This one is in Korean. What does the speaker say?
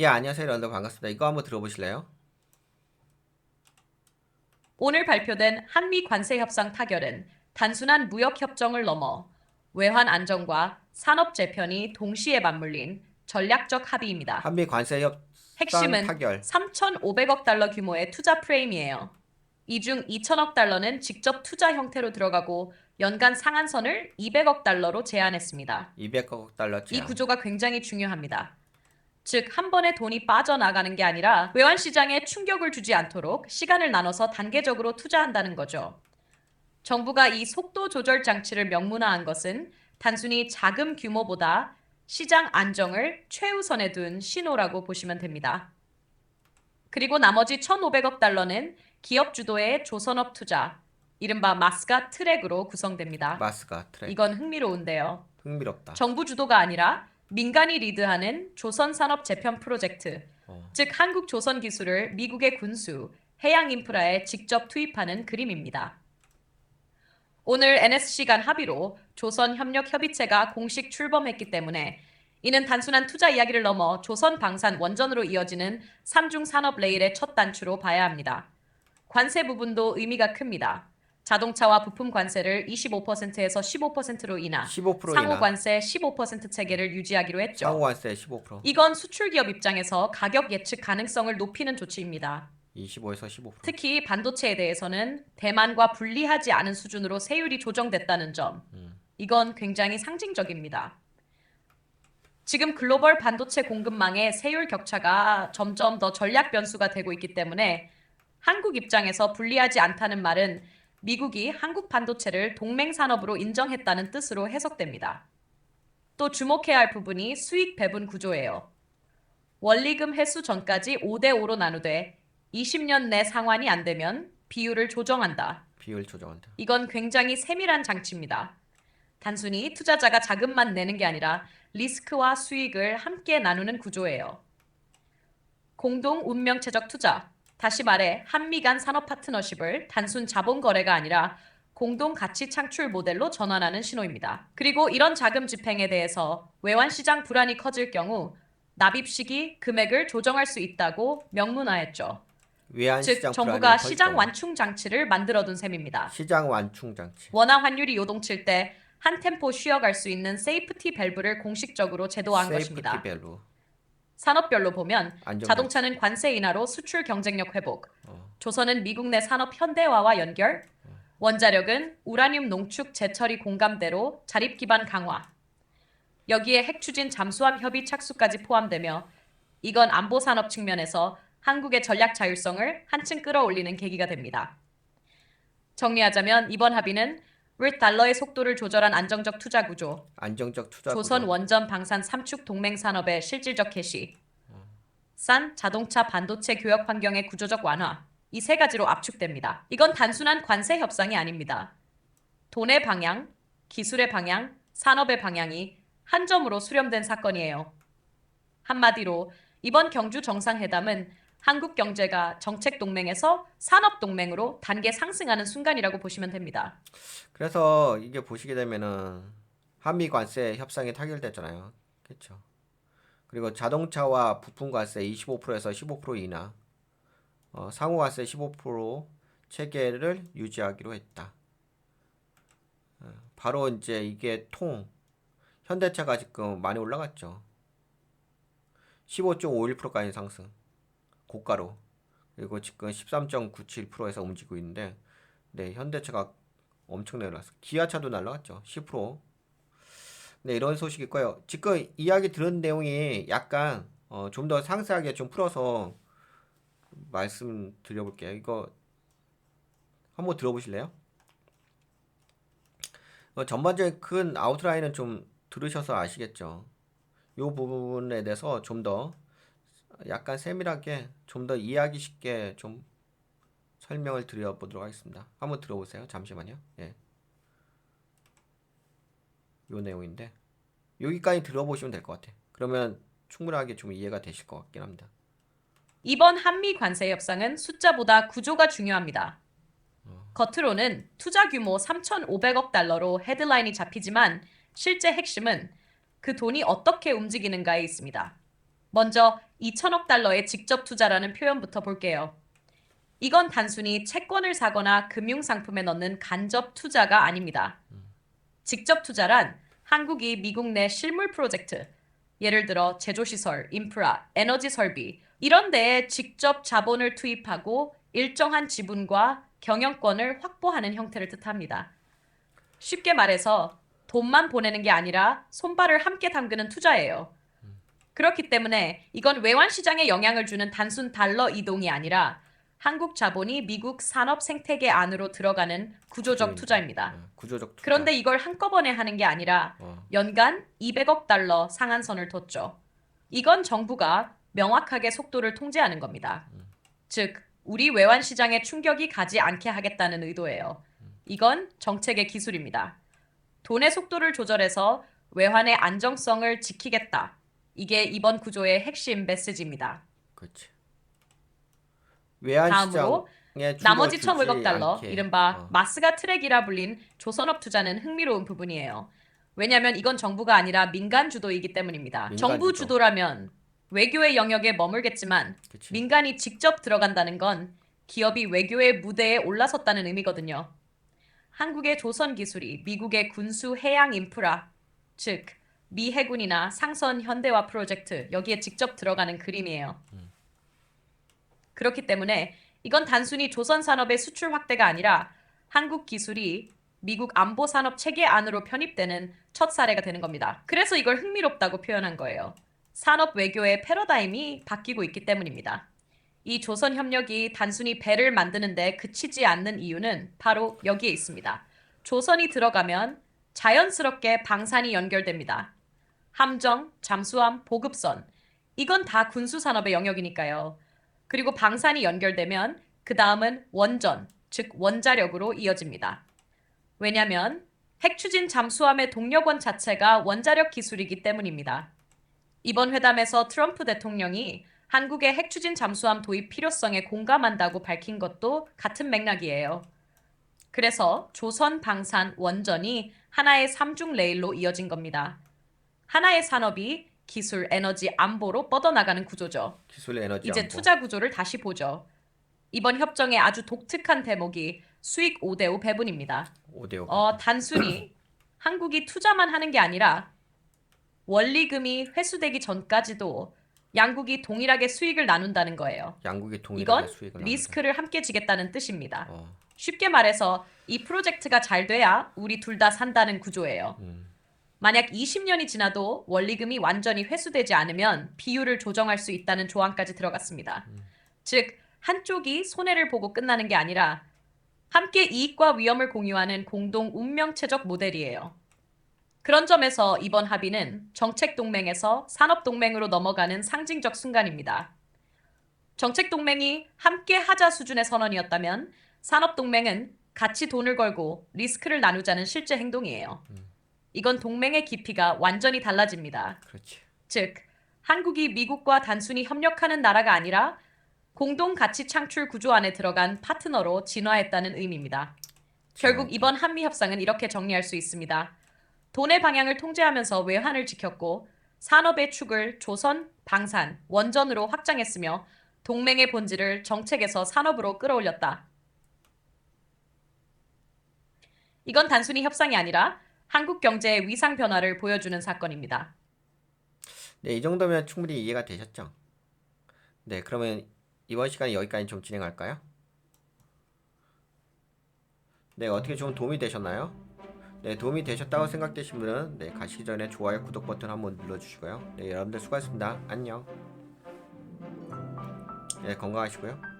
예, 안녕하세요, 여러분들 반갑습니다. 이거 한번 들어보실래요? 오늘 발표된 한미 관세 협상 타결은 단순한 무역 협정을 넘어 외환 안정과 산업 재편이 동시에 맞물린 전략적 합의입니다. 한미 관세 협상 핵심은 타결. 3,500억 달러 규모의 투자 프레임이에요. 이 중 2천억 달러는 직접 투자 형태로 들어가고 연간 상한선을 200억 달러로 제한했습니다. 200억 달러 이 제한. 구조가 굉장히 중요합니다. 즉, 한 번에 돈이 빠져나가는 게 아니라 외환 시장에 충격을 주지 않도록 시간을 나눠서 단계적으로 투자한다는 거죠. 정부가 이 속도 조절 장치를 명문화한 것은 단순히 자금 규모보다 시장 안정을 최우선에 둔 신호라고 보시면 됩니다. 그리고 나머지 1,500억 달러는 기업 주도의 조선업 투자, 이른바 마스가 트랙으로 구성됩니다. 마스가 트랙. 이건 흥미로운데요. 흥미롭다. 정부 주도가 아니라 민간이 리드하는 조선산업 재편 프로젝트, 즉 한국 조선 기술을 미국의 군수, 해양 인프라에 직접 투입하는 그림입니다. 오늘 NSC 간 합의로 조선협력협의체가 공식 출범했기 때문에 이는 단순한 투자 이야기를 넘어 조선 방산 원전으로 이어지는 삼중 산업 레일의 첫 단추로 봐야 합니다. 관세 부분도 의미가 큽니다. 자동차와 부품 관세를 25%에서 15%로 인하, 15% 상호 인하. 관세 15% 체계를 유지하기로 했죠. 상호 관세 15%. 이건 수출 기업 입장에서 가격 예측 가능성을 높이는 조치입니다. 25에서 15%. 특히 반도체에 대해서는 대만과 분리하지 않은 수준으로 세율이 조정됐다는 점. 이건 굉장히 상징적입니다. 지금 글로벌 반도체 공급망의 세율 격차가 점점 더 전략 변수가 되고 있기 때문에 한국 입장에서 불리하지 않다는 말은 미국이 한국 반도체를 동맹 산업으로 인정했다는 뜻으로 해석됩니다. 또 주목해야 할 부분이 수익 배분 구조예요. 원리금 회수 전까지 5대5로 나누되 20년 내 상환이 안 되면 비율을 조정한다. 비율 조정한다. 이건 굉장히 세밀한 장치입니다. 단순히 투자자가 자금만 내는 게 아니라 리스크와 수익을 함께 나누는 구조예요. 공동 운명체적 투자, 다시 말해 한미 간 산업 파트너십을 단순 자본 거래가 아니라 공동 가치 창출 모델로 전환하는 신호입니다. 그리고 이런 자금 집행에 대해서 외환 시장 불안이 커질 경우 납입 시기 금액을 조정할 수 있다고 명문화했죠. 외환 즉 시장 정부가 불안이 커질 시장 경우. 완충 장치를 만들어둔 셈입니다. 시장 완충 장치. 원화 환율이 요동칠 때 한 템포 쉬어갈 수 있는 세이프티 밸브를 공식적으로 제도화한 것입니다. 세이프티 밸브. 산업별로 보면 안정장치. 자동차는 관세 인하로 수출 경쟁력 회복, 조선은 미국 내 산업 현대화와 연결, 원자력은 우라늄 농축 재처리 공감대로 자립 기반 강화, 여기에 핵 추진 잠수함 협의 착수까지 포함되며 이건 안보 산업 측면에서 한국의 전략 자율성을 한층 끌어올리는 계기가 됩니다. 정리하자면 이번 합의는 달러의 속도를 조절한 안정적 투자 구조, 안정적 투자 조선 구조. 원전 방산 삼축 동맹 산업의 실질적 개시, 싼 자동차 반도체 교역 환경의 구조적 완화, 이 세 가지로 압축됩니다. 이건 단순한 관세 협상이 아닙니다. 돈의 방향, 기술의 방향, 산업의 방향이 한 점으로 수렴된 사건이에요. 한마디로 이번 경주 정상회담은 한국 경제가 정책 동맹에서 산업 동맹으로 단계 상승하는 순간이라고 보시면 됩니다. 그래서 이게 보시게 되면은 한미 관세 협상이 타결됐잖아요. 그렇죠. 그리고 자동차와 부품 관세 25%에서 15% 인하. 상호 관세 15% 체계를 유지하기로 했다. 바로 이제 이게 현대차가 지금 많이 올라갔죠. 15.51%까지 상승. 고가로. 그리고 지금 13.97%에서 움직이고 있는데, 네, 현대차가 엄청 내려왔어. 기아차도 날라갔죠. 10%. 네, 이런 소식이 있고요. 지금 이야기 들은 내용이 약간 좀 더 상세하게 좀 풀어서 말씀드려볼게요. 이거 한번 들어보실래요? 전반적인 큰 아웃라인은 좀 들으셔서 아시겠죠? 이 부분에 대해서 좀 더 약간 세밀하게 좀 더 이해하기 쉽게 좀 설명을 드려보도록 하겠습니다. 한번 들어보세요. 잠시만요. 예. 요 내용인데 여기까지 들어보시면 될 것 같아요. 그러면 충분하게 좀 이해가 되실 것 같긴 합니다. 이번 한미 관세 협상은 숫자보다 구조가 중요합니다. 겉으로는 투자 규모 3,500억 달러로 헤드라인이 잡히지만 실제 핵심은 그 돈이 어떻게 움직이는가에 있습니다. 먼저 2천억 달러의 직접 투자라는 표현부터 볼게요. 이건 단순히 채권을 사거나 금융상품에 넣는 간접 투자가 아닙니다. 직접 투자란 한국이 미국 내 실물 프로젝트, 예를 들어 제조시설, 인프라, 에너지 설비, 이런 데에 직접 자본을 투입하고 일정한 지분과 경영권을 확보하는 형태를 뜻합니다. 쉽게 말해서 돈만 보내는 게 아니라 손발을 함께 담그는 투자예요. 그렇기 때문에 이건 외환 시장에 영향을 주는 단순 달러 이동이 아니라 한국 자본이 미국 산업 생태계 안으로 들어가는 구조적 투자입니다. 구조적 투자. 그런데 이걸 한꺼번에 하는 게 아니라 연간 200억 달러 상한선을 뒀죠. 이건 정부가 명확하게 속도를 통제하는 겁니다. 즉, 우리 외환 시장에 충격이 가지 않게 하겠다는 의도예요. 이건 정책의 기술입니다. 돈의 속도를 조절해서 외환의 안정성을 지키겠다. 이게 이번 구조의 핵심 메시지입니다. 그렇지. 외환 다음으로 시장에 나머지 충격을 1,500억 주지 달러, 않게. 이른바 마스가 트랙이라 불린 조선업 투자는 흥미로운 부분이에요. 왜냐하면 이건 정부가 아니라 민간 주도이기 때문입니다. 민간 정부 주도. 주도라면 외교의 영역에 머물겠지만 그치. 민간이 직접 들어간다는 건 기업이 외교의 무대에 올라섰다는 의미거든요. 한국의 조선 기술이 미국의 군수 해양 인프라, 즉 미 해군이나 상선 현대화 프로젝트 여기에 직접 들어가는 그림이에요. 그렇기 때문에 이건 단순히 조선 산업의 수출 확대가 아니라 한국 기술이 미국 안보 산업 체계 안으로 편입되는 첫 사례가 되는 겁니다. 그래서 이걸 흥미롭다고 표현한 거예요. 산업 외교의 패러다임이 바뀌고 있기 때문입니다. 이 조선 협력이 단순히 배를 만드는데 그치지 않는 이유는 바로 여기에 있습니다. 조선이 들어가면 자연스럽게 방산이 연결됩니다. 함정, 잠수함, 보급선. 이건 다 군수산업의 영역이니까요. 그리고 방산이 연결되면 그 다음은 원전, 즉 원자력으로 이어집니다. 왜냐하면 핵추진 잠수함의 동력원 자체가 원자력 기술이기 때문입니다. 이번 회담에서 트럼프 대통령이 한국의 핵추진 잠수함 도입 필요성에 공감한다고 밝힌 것도 같은 맥락이에요. 그래서 조선, 방산, 원전이 하나의 삼중 레일로 이어진 겁니다. 하나의 산업이 기술, 에너지, 안보로 뻗어나가는 구조죠. 기술 에너지 이제 안보. 투자 구조를 다시 보죠. 이번 협정의 아주 독특한 대목이 수익 5대5 배분입니다. 5대5. 단순히 한국이 투자만 하는 게 아니라 원리금이 회수되기 전까지도 양국이 동일하게 수익을 나눈다는 거예요. 양국이 동일하게 이건 수익을 나눈다. 리스크를 함께 지겠다는 뜻입니다. 어. 쉽게 말해서 이 프로젝트가 잘 돼야 우리 둘 다 산다는 구조예요. 만약 20년이 지나도 원리금이 완전히 회수되지 않으면 비율을 조정할 수 있다는 조항까지 들어갔습니다. 즉, 한쪽이 손해를 보고 끝나는 게 아니라 함께 이익과 위험을 공유하는 공동 운명체적 모델이에요. 그런 점에서 이번 합의는 정책 동맹에서 산업 동맹으로 넘어가는 상징적 순간입니다. 정책 동맹이 함께 하자 수준의 선언이었다면 산업 동맹은 같이 돈을 걸고 리스크를 나누자는 실제 행동이에요. 이건 동맹의 깊이가 완전히 달라집니다. 그렇지. 즉, 한국이 미국과 단순히 협력하는 나라가 아니라 공동 가치 창출 구조 안에 들어간 파트너로 진화했다는 의미입니다. 결국 이번 한미 협상은 이렇게 정리할 수 있습니다. 돈의 방향을 통제하면서 외환을 지켰고 산업의 축을 조선, 방산, 원전으로 확장했으며 동맹의 본질을 정책에서 산업으로 끌어올렸다. 이건 단순히 협상이 아니라 한국 경제의 위상 변화를 보여주는 사건입니다. 네, 이 정도면 충분히 이해가 되셨죠? 네, 그러면 이번 시간에 여기까지 좀 진행할까요? 네, 어떻게 좀 도움이 되셨나요? 네, 도움이 되셨다고 생각되신 분은 네, 가시기 전에 좋아요, 구독 버튼 한번 눌러주시고요. 네, 여러분들 수고하셨습니다. 안녕. 네, 건강하시고요.